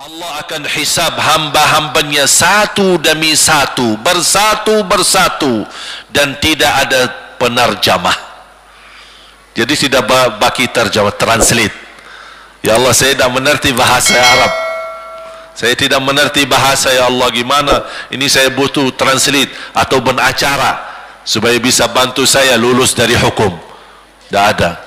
Allah akan hisab hamba-hambanya satu demi satu, bersatu-bersatu, dan tidak ada penerjemah. Jadi tidak bagi terjemah, translate. Ya Allah, saya tidak mengerti bahasa Arab, saya tidak mengerti bahasa, ya Allah, gimana ini, saya butuh translate atau benacara supaya bisa bantu saya lulus dari hukum. Tidak ada.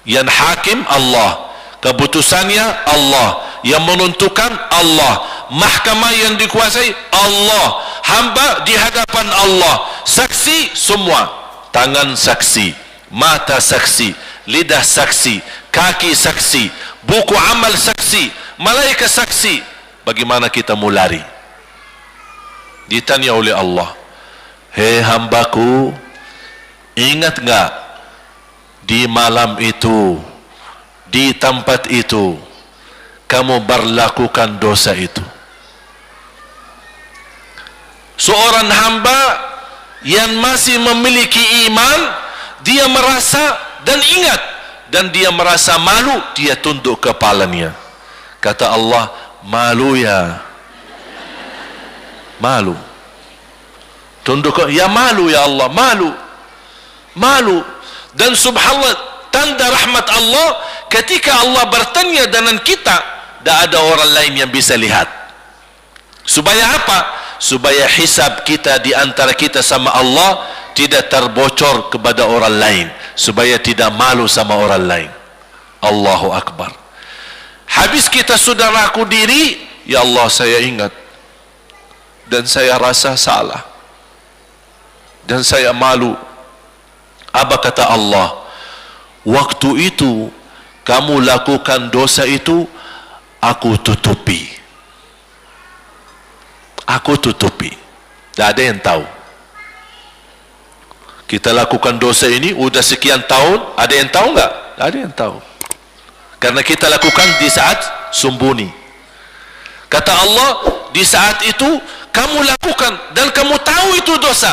Yang hakim Allah, keputusannya Allah, yang menentukan Allah, mahkamah yang dikuasai Allah, hamba di hadapan Allah, saksi semua, tangan saksi, mata saksi, lidah saksi, kaki saksi, buku amal saksi, malaikat saksi. Bagaimana kita mau lari? Ditanya oleh Allah, hei hambaku, ingat enggak di malam itu, di tempat itu, kamu berlakukan dosa itu? Seorang hamba yang masih memiliki iman, dia merasa dan ingat, dan dia merasa malu, dia tunduk kepalanya. Kata Allah, malu ya, malu. Tunduk, ya malu ya Allah, malu, malu. Dan subhanallah, tanda rahmat Allah, ketika Allah bertanya dengan kita, tidak ada orang lain yang bisa lihat. Supaya apa? Supaya hisab kita di antara kita sama Allah tidak terbocor kepada orang lain, supaya tidak malu sama orang lain. Allahu Akbar. Habis kita sudah raku diri, ya Allah, saya ingat dan saya rasa salah dan saya malu. Apa kata Allah? Waktu itu kamu lakukan dosa itu, aku tutupi, aku tutupi, tidak ada yang tahu. Kita lakukan dosa ini udah sekian tahun, ada yang tahu enggak? Tidak ada yang tahu, karena kita lakukan di saat sembunyi. Kata Allah, di saat itu kamu lakukan dan kamu tahu itu dosa,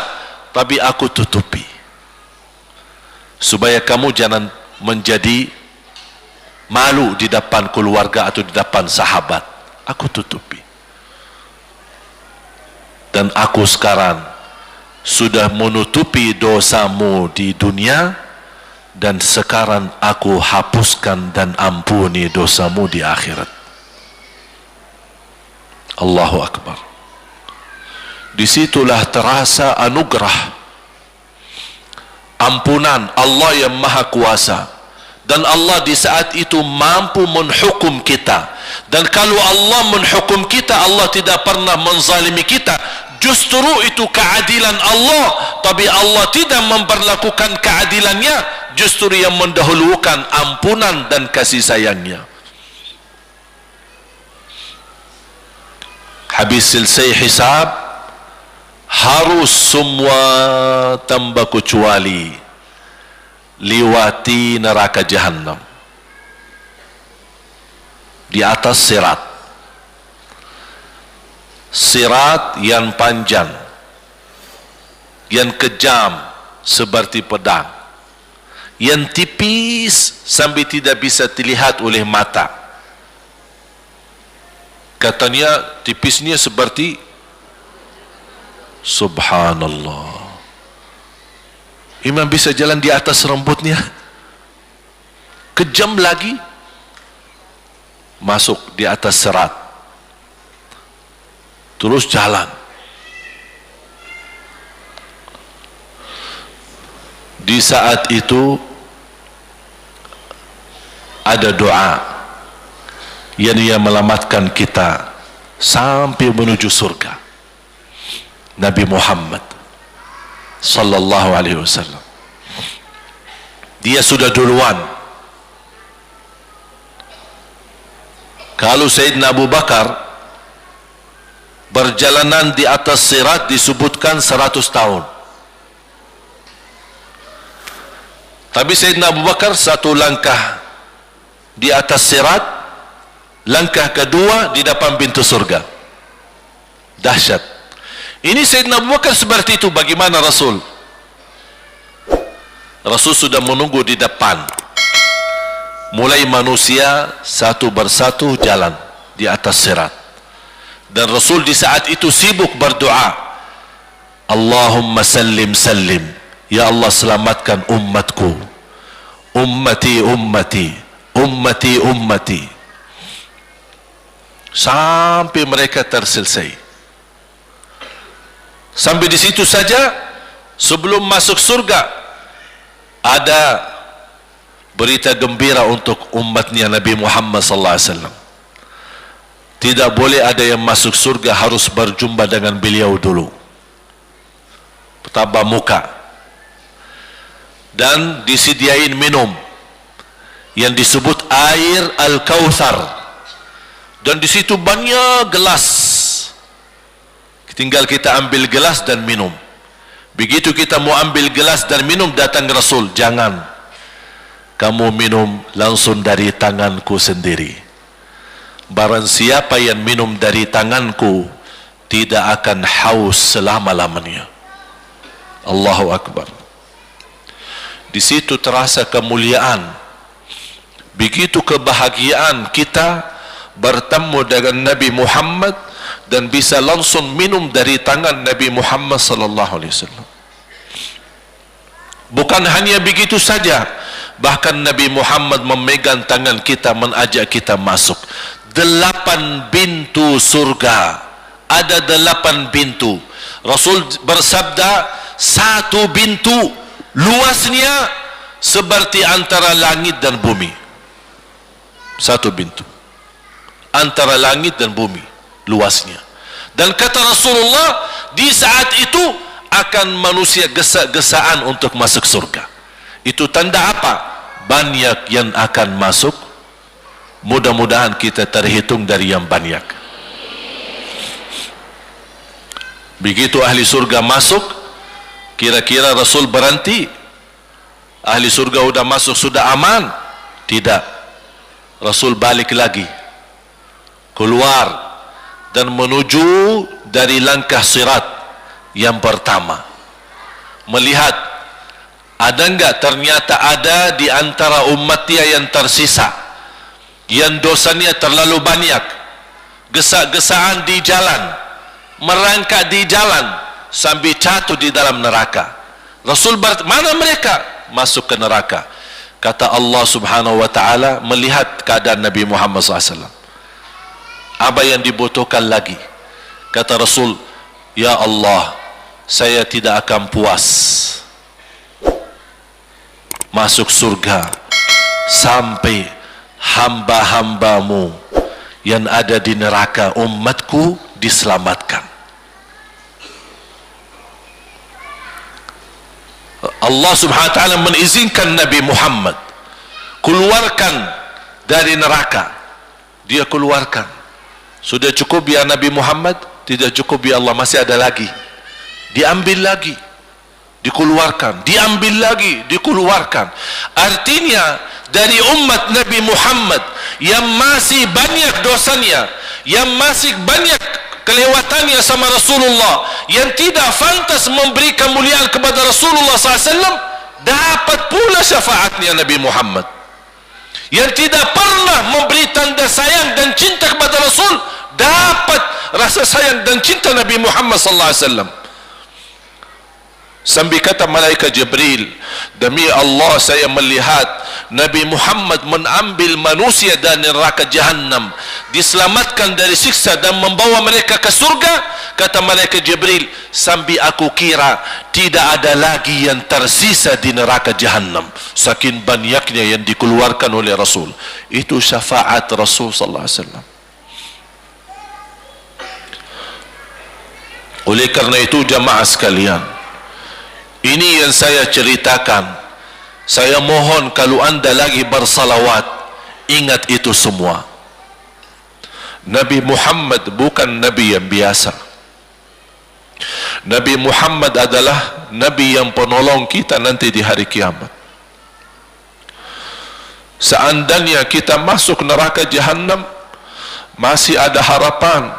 tapi aku tutupi supaya kamu jangan menjadi malu di depan keluarga atau di depan sahabat. Aku tutupi. Dan aku sekarang sudah menutupi dosamu di dunia, dan sekarang aku hapuskan dan ampuni dosamu di akhirat. Allahu Akbar. Disitulah terasa anugerah ampunan Allah yang maha kuasa. Dan Allah di saat itu mampu menghukum kita. Dan kalau Allah menghukum kita, Allah tidak pernah menzalimi kita. Justru itu keadilan Allah. Tapi Allah tidak memperlakukan keadilannya, justru yang mendahulukan ampunan dan kasih sayangnya. Habis selesai hisab, harus semua tanpa kecuali liwati neraka Jahannam di atas sirat. Sirat yang panjang, yang kejam seperti pedang, yang tipis sampai tidak bisa dilihat oleh mata. Katanya tipisnya seperti, subhanallah, imam bisa jalan di atas rambutnya. Kejam lagi, masuk di atas serat, terus jalan. Di saat itu ada doa yang ia melamatkan kita sampai menuju surga. Nabi Muhammad sallallahu alaihi wasallam, dia sudah duluan. Kalau Sayyidina Abu Bakar perjalanan di atas sirat disebutkan 100 tahun, tapi Sayyidina Abu Bakar satu langkah di atas sirat, langkah kedua di depan pintu surga. Dahsyat. Ini Sayyidina Abu Bakar seperti itu. Bagaimana Rasul? Rasul sudah menunggu di depan. Mulai manusia satu persatu jalan di atas sirat. Dan Rasul di saat itu sibuk berdoa, Allahumma sallim sallim, ya Allah selamatkan umatku, ummati ummati, ummati ummati, sampai mereka terselesai. Sampai di situ saja. Sebelum masuk surga ada berita gembira untuk umatnya Nabi Muhammad sallallahu alaihi wasallam. Tidak boleh ada yang masuk surga harus berjumpa dengan beliau dulu, pertama muka, dan disediain minum yang disebut air Al-Kautsar, dan di situ banyak gelas, tinggal kita ambil gelas dan minum. Begitu kita mau ambil gelas dan minum, datang Rasul, jangan kamu minum langsung dari tanganku sendiri. Barang siapa yang minum dari tanganku tidak akan haus selama-lamanya. Allahu Akbar. Di situ terasa kemuliaan. Begitu kebahagiaan kita bertemu dengan Nabi Muhammad dan bisa langsung minum dari tangan Nabi Muhammad sallallahu alaihi wasallam. Bukan hanya begitu saja, bahkan Nabi Muhammad memegang tangan kita, mengajak kita masuk 8 pintu surga. Ada 8 pintu. Rasul bersabda, 1 pintu luasnya seperti antara langit dan bumi. 1 pintu antara langit dan bumi luasnya. Dan kata Rasulullah, di saat itu akan manusia gesa-gesaan untuk masuk surga. Itu tanda apa? Banyak yang akan masuk. Mudah-mudahan kita terhitung dari yang banyak. Begitu ahli surga masuk, kira-kira Rasul berhenti? Ahli surga sudah masuk, sudah aman? Tidak. Rasul balik lagi, keluar dan menuju dari langkah sirat yang pertama, melihat ada enggak ternyata ada di antara umatnya yang tersisa yang dosanya terlalu banyak, gesa-gesaan di jalan, merangkak di jalan sampai jatuh di dalam neraka. Rasul mana mereka? Masuk ke neraka. Kata Allah subhanahu wa ta'ala melihat keadaan Nabi Muhammad SAW, apa yang dibutuhkan lagi? Kata Rasul, ya Allah, saya tidak akan puas masuk surga sampai hamba-hambamu yang ada di neraka, umatku, diselamatkan. Allah subhanahu wa ta'ala mengizinkan Nabi Muhammad keluarkan dari neraka. Dia keluarkan. Sudah cukup ya Nabi Muhammad? Tidak cukup ya Allah, masih ada lagi. Diambil lagi, dikeluarkan, diambil lagi, dikeluarkan. Artinya dari umat Nabi Muhammad yang masih banyak dosanya, yang masih banyak kelewatannya sama Rasulullah, yang tidak pantas memberi kemuliaan kepada Rasulullah SAW, dapat pula syafaatnya Nabi Muhammad. Yang tidak pernah memberi tanda sayang dan cinta kepada Rasul, dapat rasa sayang dan cinta Nabi Muhammad SAW. Sambil kata malaikat Jibril, demi Allah saya melihat Nabi Muhammad mengambil manusia dari neraka Jahannam, diselamatkan dari siksa dan membawa mereka ke surga. Kata malaikat Jibril, sambil aku kira tidak ada lagi yang tersisa di neraka Jahannam, saking banyaknya yang dikeluarkan oleh Rasul. Itu syafaat Rasul sallallahu alaihi wasallam. Oleh karena itu jamaah sekalian, ini yang saya ceritakan. Saya mohon kalau anda lagi bersalawat, ingat itu semua. Nabi Muhammad bukan Nabi yang biasa. Nabi Muhammad adalah Nabi yang penolong kita nanti di hari kiamat. Seandainya kita masuk neraka Jahannam, masih ada harapan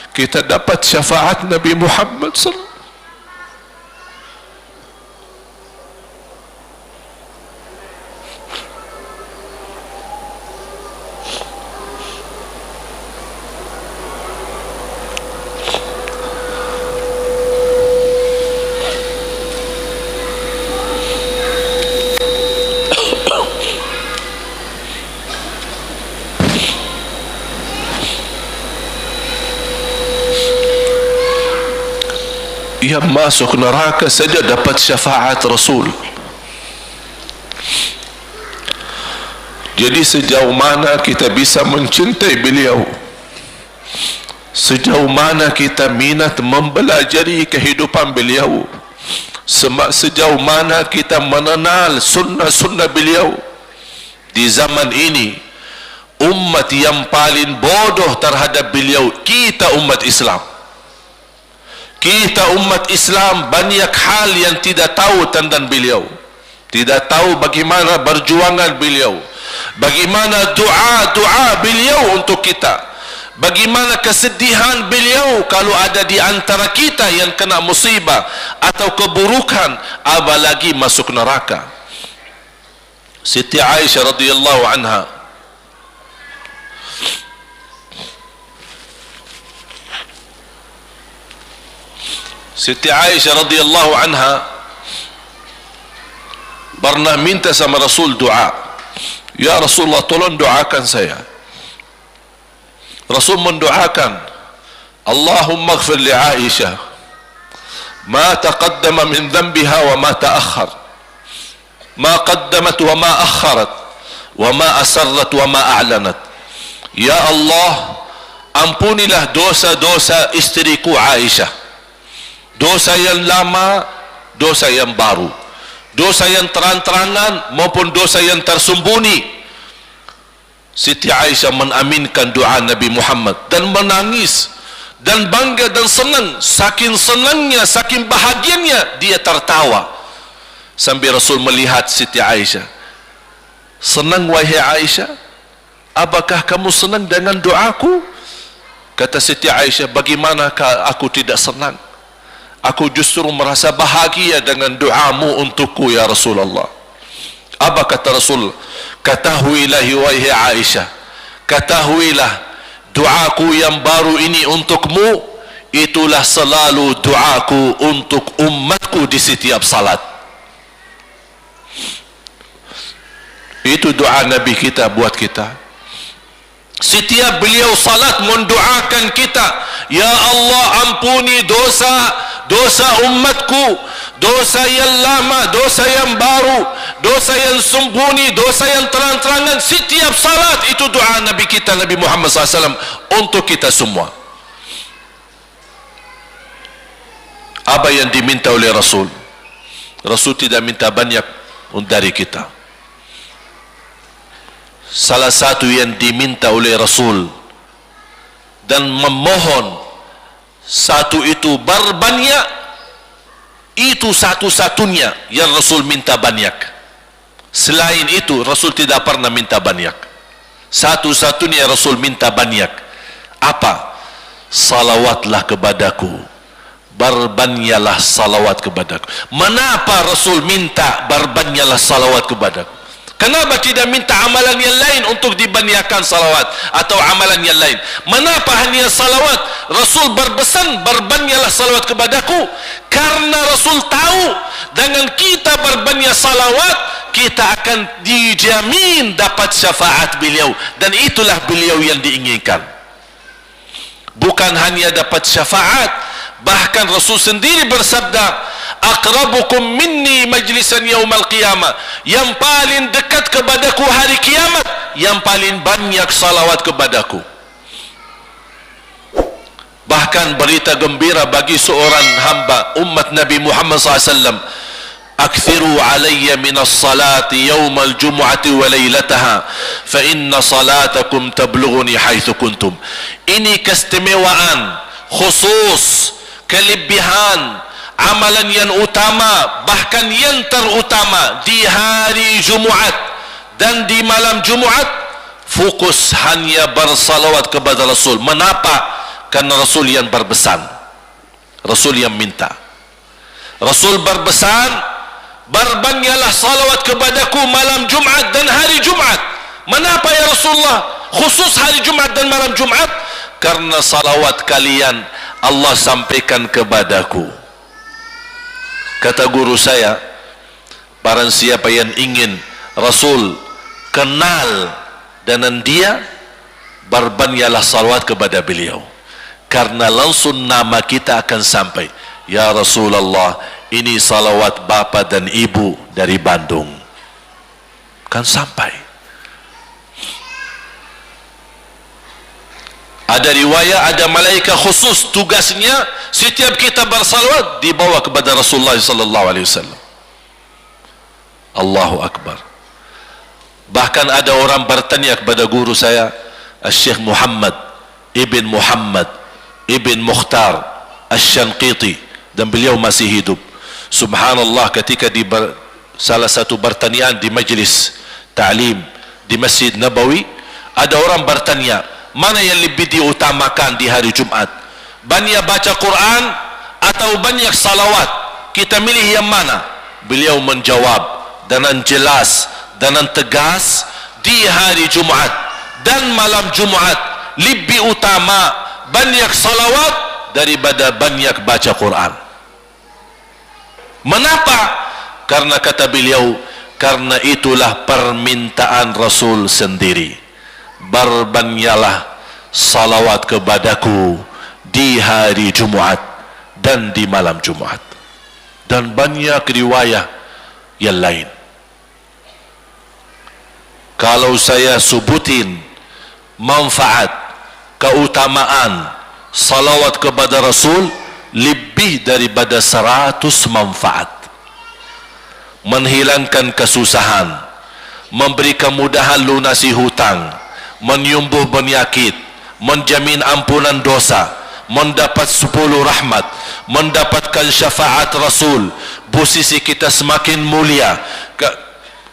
kita dapat syafaat Nabi Muhammad sallallahu. yang masuk neraka saja dapat syafaat Rasul. Jadi sejauh mana kita bisa mencintai beliau, sejauh mana kita minat mempelajari kehidupan beliau, sejauh mana kita mengenal sunnah-sunnah beliau. Di zaman ini, umat yang paling bodoh terhadap beliau kita, umat Islam. Kita umat Islam banyak hal yang tidak tahu tentang beliau, tidak tahu bagaimana perjuangan beliau, bagaimana doa beliau untuk kita, bagaimana kesedihan beliau kalau ada di antara kita yang kena musibah atau keburukan, apalagi masuk neraka. Siti Aisyah radhiyallahu anha, Siti Aisyah radhiyallahu anha pernah minta sama Rasul doa. Ya Rasulullah, tolong doakan saya. Rasul mendoakan, Allahumma ighfir li Aisyah ma taqaddama min dhanbiha wa ma ta'akhkhar, ma qaddamat wa ma akharat, wa ma asarrat wa ma a'lanat. Ya Allah, ampunilah dosa-dosa istriku Aisyah, dosa yang lama, dosa yang baru, dosa yang terang-terangan maupun dosa yang tersembunyi. Siti Aisyah mengaminkan doa Nabi Muhammad dan menangis dan bangga dan senang. Saking senangnya, saking bahagianya, dia tertawa sambil Rasul melihat Siti Aisyah. Senang wahai Aisyah? Apakah kamu senang dengan doaku? Kata Siti Aisyah, bagaimanakah aku tidak senang? Aku justru merasa bahagia dengan doamu untukku ya Rasulullah. Apa kata Rasul? Ketahuilah wahai Aisyah, ketahuilah doaku yang baru ini untukmu, itulah selalu doaku untuk umatku di setiap salat. Itu doa Nabi kita buat kita. Setiap beliau salat mendoakan kita, ya Allah, ampuni dosa umatku, dosa yang lama, dosa yang baru, dosa yang sembunyi, dosa yang terang-terangan. Setiap salat itu doa Nabi kita, Nabi Muhammad SAW, untuk kita semua. Apa yang diminta oleh Rasul? Rasul tidak minta banyak dari kita. Salah satu yang diminta oleh Rasul dan memohon, satu itu berbanyak, itu satu-satunya yang Rasul minta banyak. Selain itu Rasul tidak pernah minta banyak. Satu-satunya Rasul minta banyak. Apa? Salawatlah kepadaku, berbanyaklah salawat kepadaku. Mengapa Rasul minta berbanyaklah salawat kepadaku? Kenapa tidak minta amalan yang lain untuk dibanyakkan salawat atau amalan yang lain? Mengapa hanya salawat? Rasul berpesan berbanyaklah salawat kepadaku, karena Rasul tahu dengan kita berbanyak salawat, kita akan dijamin dapat syafaat beliau, dan itulah beliau yang diinginkan. Bukan hanya dapat syafaat, bahkan Rasul sendiri bersabda, aqrabukum minni majlisan yaumal qiyamah, yang paling dekat kepadaku hari kiamat, yang paling banyak salawat kepadaku. Bahkan berita gembira bagi seorang hamba umat Nabi Muhammad SAW, akthiru alayya minas salati yaumal jumu'ati wa laylataha fa inna salatakum tablughuni haitsu kuntum. Ini keistimewaan khusus, kelebihan, amalan yang utama, bahkan yang terutama di hari Jumaat dan di malam Jumaat, fokus hanya bersalawat kepada Rasul. Mengapa? Karena Rasul yang berpesan, Rasul yang minta. Rasul berpesan, berbanyaklah salawat kepadaku malam Jumaat dan hari Jumaat. Mengapa ya Rasulullah khusus hari Jumaat dan malam Jumaat? Karena salawat kalian Allah sampaikan kepadaku. Kata guru saya, barang siapa yang ingin Rasul kenal dengan dia, berbanyaklah salawat kepada beliau, karena langsung nama kita akan sampai. Ya Rasulullah, ini salawat bapa dan ibu dari Bandung. Kan sampai. Ada riwayat, ada malaikat khusus tugasnya setiap kita bersalawat dibawa kepada Rasulullah sallallahu alaihi wasallam. Allahu akbar. Bahkan ada orang bertanya kepada guru saya, Syekh Muhammad Ibn Muhammad Ibn Mukhtar Asy-Syanqiti, dan beliau masih hidup. Subhanallah, ketika di salah satu pertanyaan di majlis ta'lim di Masjid Nabawi, ada orang bertanya, mana yang lebih diutamakan di hari Jumat? Banyak baca Quran atau banyak salawat? Kita milih yang mana? Beliau menjawab dengan jelas, dengan tegas, di hari Jumat dan malam Jumat lebih utama banyak salawat daripada banyak baca Quran. Mengapa? Karena kata beliau, karena itulah permintaan Rasul sendiri, berbanyaklah salawat kepadaku di hari Jumat dan di malam Jumat. Dan banyak riwayat yang lain. Kalau saya sebutin manfaat, keutamaan salawat kepada Rasul, lebih daripada 100 manfaat. Menghilangkan kesusahan, memberi kemudahan lunasi hutang, menyembuh penyakit, menjamin ampunan dosa, mendapat 10 rahmat, mendapatkan syafaat Rasul, posisi kita semakin mulia.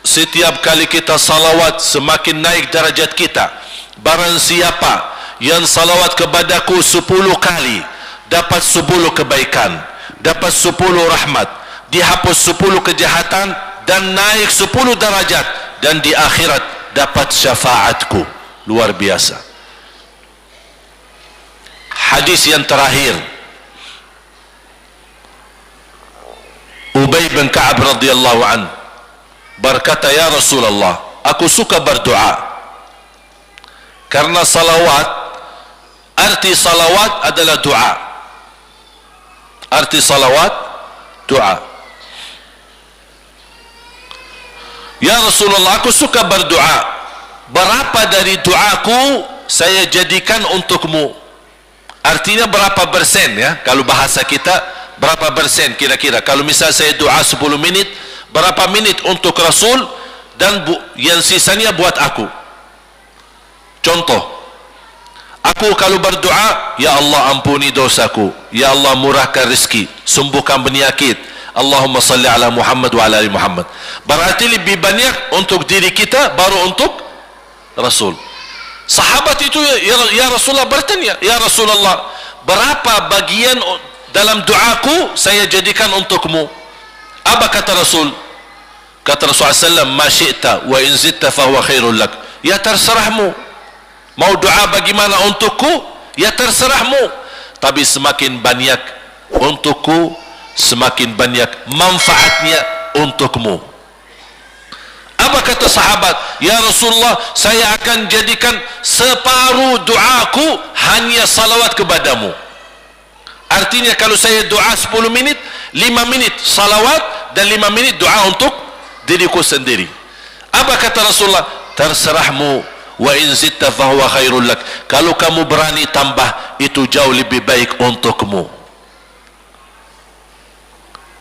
Setiap kali kita salawat semakin naik darajat kita. Barang siapa yang salawat kepadaku 10 kali, dapat 10 kebaikan, dapat 10 rahmat, dihapus 10 kejahatan, dan naik 10 darajat, dan di akhirat dapat syafaatku. Luar biasa. Hadis yang terakhir, Ubay bin Ka'ab radhiyallahu an berkata, ya Rasulullah, aku suka berdoa karena salawat, arti salawat adalah doa. Arti salawat doa. Ya Rasulullah, aku suka berdoa, berapa dari doaku saya jadikan untukmu? Artinya berapa persen, ya, kalau bahasa kita berapa persen kira-kira? Kalau misal saya doa 10 menit, berapa menit untuk Rasul, dan yang sisanya buat aku? Contoh, aku kalau berdoa, ya Allah ampuni dosaku, ya Allah murahkan rezeki, sembuhkan penyakit, Allahumma salli ala Muhammad wa ala ali Muhammad. Berarti lebih banyak untuk diri kita, baru untuk Rasul. Sahabat itu, ya Rasulullah bertanya, ya Rasulullah, berapa bagian dalam doaku saya jadikan untukmu? Apa kata Rasul? Kata Rasulullah SAW, ma syi'ta wa in zitta fahuwa khairul lak. Ya terserahmu, mau doa bagaimana untukku, ya terserahmu, tapi semakin banyak untukku, semakin banyak manfaatnya untukmu. Apa kata sahabat? Ya Rasulullah, saya akan jadikan separuh doaku hanya salawat kepadamu. Artinya kalau saya doa 10 menit, 5 menit salawat dan 5 menit doa untuk diriku sendiri. Apa kata Rasulullah? Terserahmu, wa in zitta fahuwa khairul lak. Kalau kamu berani tambah, itu jauh lebih baik untukmu.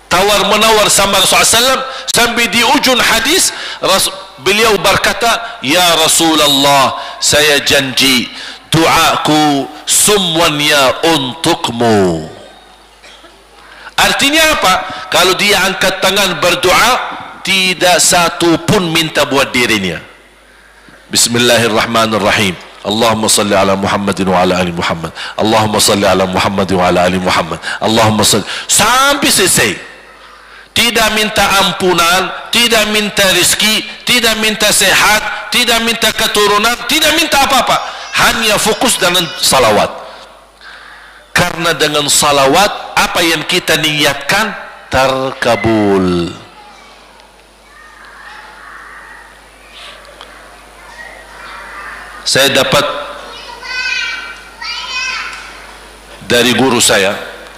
Tawar menawar sama Rasulullah SAW, sampai di ujung hadis beliau berkata, ya Rasulullah, saya janji doaku semuanya untukmu. Artinya apa? Kalau dia angkat tangan berdoa, tidak satu pun minta buat dirinya. Bismillahirrahmanirrahim. Allahumma salli ala Muhammadin wa ala ali Muhammad. Allahumma salli ala Muhammadin wa ala ali Muhammad. Allahumma salli, sampai selesai. Tidak minta ampunan, tidak minta rezeki, tidak minta sehat, tidak minta keturunan, tidak minta apa-apa, hanya fokus dengan salawat. Karena dengan salawat, apa yang kita niatkan terkabul. Saya dapat dari guru saya,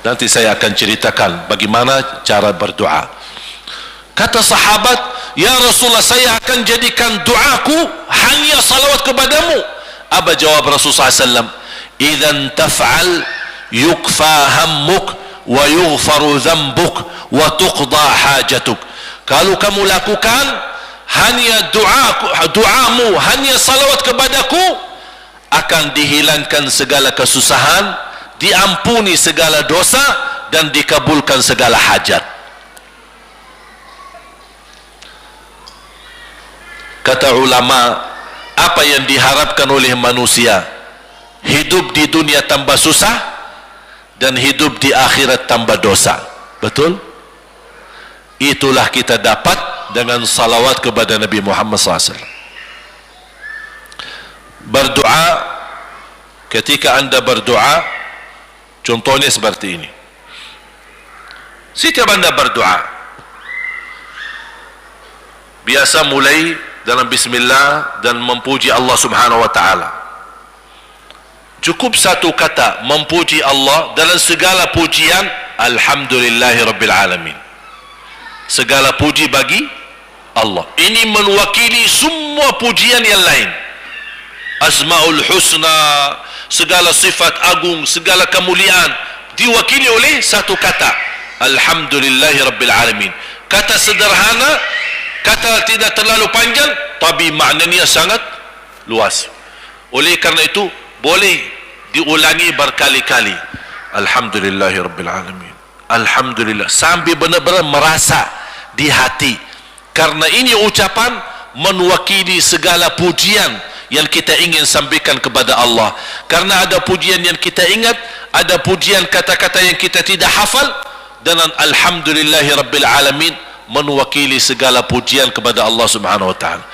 Nanti saya akan ceritakan bagaimana cara berdoa. Kata sahabat, ya Rasulullah, saya akan jadikan doaku hanya salawat kepadamu. Apa jawab Rasulullah SAW? Idzan taf'al yukfa hammuk wa yughfaru dhanbuk wa tuqda hajatuk. Kalau kamu lakukan hanya doamu hanya salawat kepadaku, akan dihilangkan segala kesusahan, diampuni segala dosa, dan dikabulkan segala hajat. Kata ulama, apa yang diharapkan oleh manusia? Hidup di dunia tambah susah dan hidup di akhirat tambah dosa. Betul? Itulah kita dapat dengan salawat kepada Nabi Muhammad SAW. Berdoa, ketika anda berdoa, contohnya seperti ini. Setiap anda berdoa, biasa mulai dalam bismillah dan memuji Allah Subhanahu wa taala. Cukup satu kata memuji Allah dalam segala pujian, alhamdulillahirabbil alamin. Segala puji bagi Allah. Ini mewakili semua pujian yang lain. Asmaul husna, segala sifat agung, segala kemuliaan diwakili oleh satu kata, alhamdulillahirabbil alamin. Kata sederhana, kata tidak terlalu panjang, tapi maknanya sangat luas. Oleh karena itu boleh diulangi berkali-kali, alhamdulillahirabbil alamin, alhamdulillah, sampai benar-benar merasa di hati. Karena ini ucapan mewakili segala pujian yang kita ingin sampaikan kepada Allah. Karena ada pujian yang kita ingat, ada pujian kata-kata yang kita tidak hafal, dan alhamdulillahirabbil alamin mewakili segala pujian kepada Allah Subhanahu wa taala.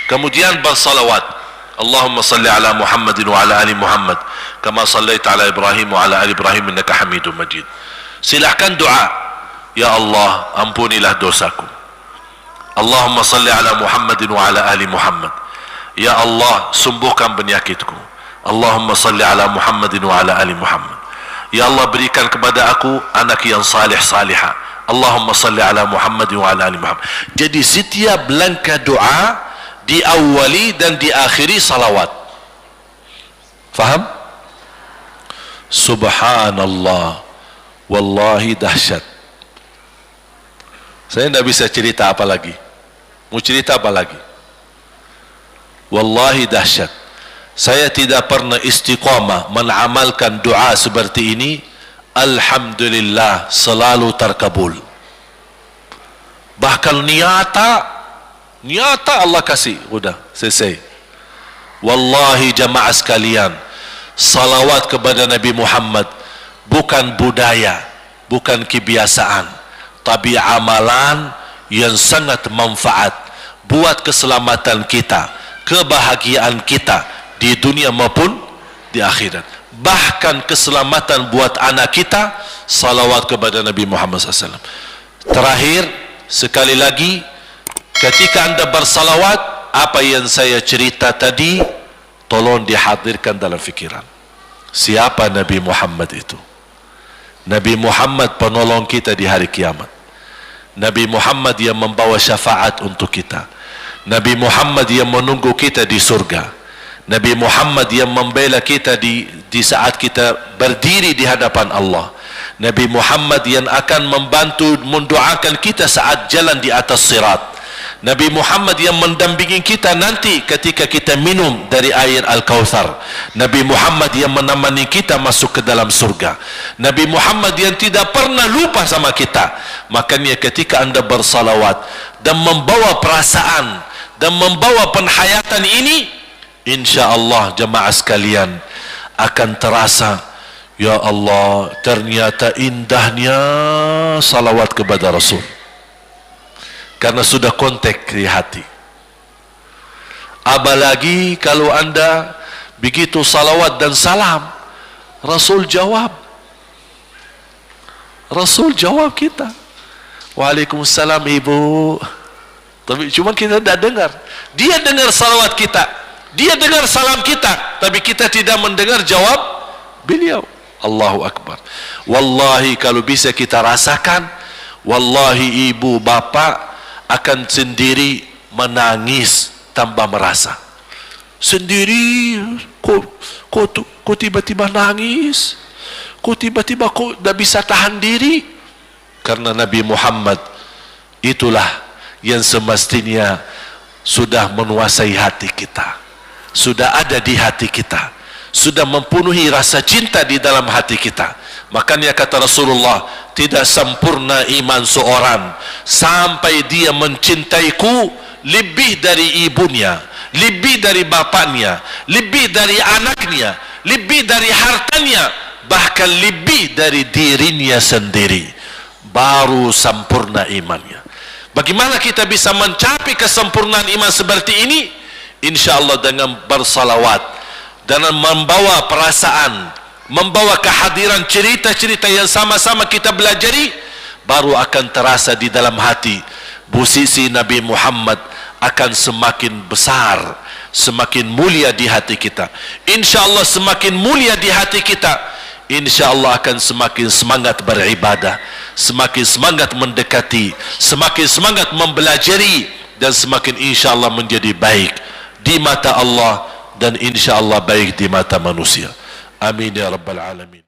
Kemudian bersalawat, Allahumma salli ala Muhammadin wa ala ali Muhammad kama sallaita ala Ibrahim wa ala ali Ibrahim innaka Hamidum Majid. Silakan doa, ya Allah ampunilah dosaku. Allahumma salli ala Muhammadin wa ala ali Muhammad. Ya Allah sembuhkan penyakitku. Allahumma salli ala Muhammadin wa ala ali Muhammad. Ya Allah berikan kepada aku anak yang salih salihah. Allahumma salli ala Muhammadin wa ala ali Muhammad. Jadi setiap langkah doa diawali dan diakhiri salawat. Faham? Subhanallah, wallahi dahsyat. Saya tidak bisa cerita apa lagi. Mau cerita apa lagi? Wallahi dahsyat. Saya tidak pernah istiqamah mengamalkan doa seperti ini. Alhamdulillah selalu terkabul. Bahkan nyata Allah kasih. Udah selesai. Wallahi jamaah sekalian, salawat kepada Nabi Muhammad bukan budaya, bukan kebiasaan, tapi amalan yang sangat manfaat buat keselamatan kita, kebahagiaan kita di dunia maupun di akhirat. Bahkan keselamatan buat anak kita, salawat kepada Nabi Muhammad SAW. Terakhir sekali lagi, ketika anda bersalawat, apa yang saya cerita tadi tolong dihadirkan dalam fikiran. Siapa Nabi Muhammad itu? Nabi Muhammad penolong kita di hari kiamat. Nabi Muhammad yang membawa syafaat untuk kita. Nabi Muhammad yang menunggu kita di surga. Nabi Muhammad yang membela kita di saat kita berdiri di hadapan Allah. Nabi Muhammad yang akan membantu mendoakan kita saat jalan di atas sirat. Nabi Muhammad yang mendampingi kita nanti ketika kita minum dari air Al-Kautsar. Nabi Muhammad yang menemani kita masuk ke dalam surga. Nabi Muhammad yang tidak pernah lupa sama kita. Makanya ketika anda bersalawat dan membawa perasaan dan membawa penghayatan ini, insyaallah jemaah sekalian akan terasa, ya Allah ternyata indahnya salawat kepada Rasul. Karena sudah kontak di hati. Apalagi kalau anda begitu salawat dan salam, Rasul jawab. Rasul jawab kita. Waalaikumsalam ibu. Tapi cuma kita tidak dengar. Dia dengar salawat kita, dia dengar salam kita, tapi kita tidak mendengar jawab beliau. Allahu Akbar. Wallahi kalau bisa kita rasakan, wallahi ibu bapa akan sendiri menangis tanpa merasa. Sendiri, kok tiba-tiba nangis? Kok tiba-tiba kok tidak bisa tahan diri? Karena Nabi Muhammad itulah yang semestinya sudah menguasai hati kita, sudah ada di hati kita, sudah mempenuhi rasa cinta di dalam hati kita. Makanya kata Rasulullah, tidak sempurna iman seorang sampai dia mencintaiku lebih dari ibunya, lebih dari bapaknya, lebih dari anaknya, lebih dari hartanya, bahkan lebih dari dirinya sendiri. Baru sempurna imannya. Bagaimana kita bisa mencapai kesempurnaan iman seperti ini? InsyaAllah dengan bersalawat, dengan membawa perasaan, membawa kehadiran cerita-cerita yang sama-sama kita belajari, baru akan terasa di dalam hati posisi Nabi Muhammad akan semakin besar, semakin mulia di hati kita. InsyaAllah semakin mulia di hati kita, InsyaAllah akan semakin semangat beribadah, semakin semangat mendekati, semakin semangat mempelajari, dan semakin InsyaAllah menjadi baik di mata Allah dan InsyaAllah baik di mata manusia. Amin ya Rabbal Alamin.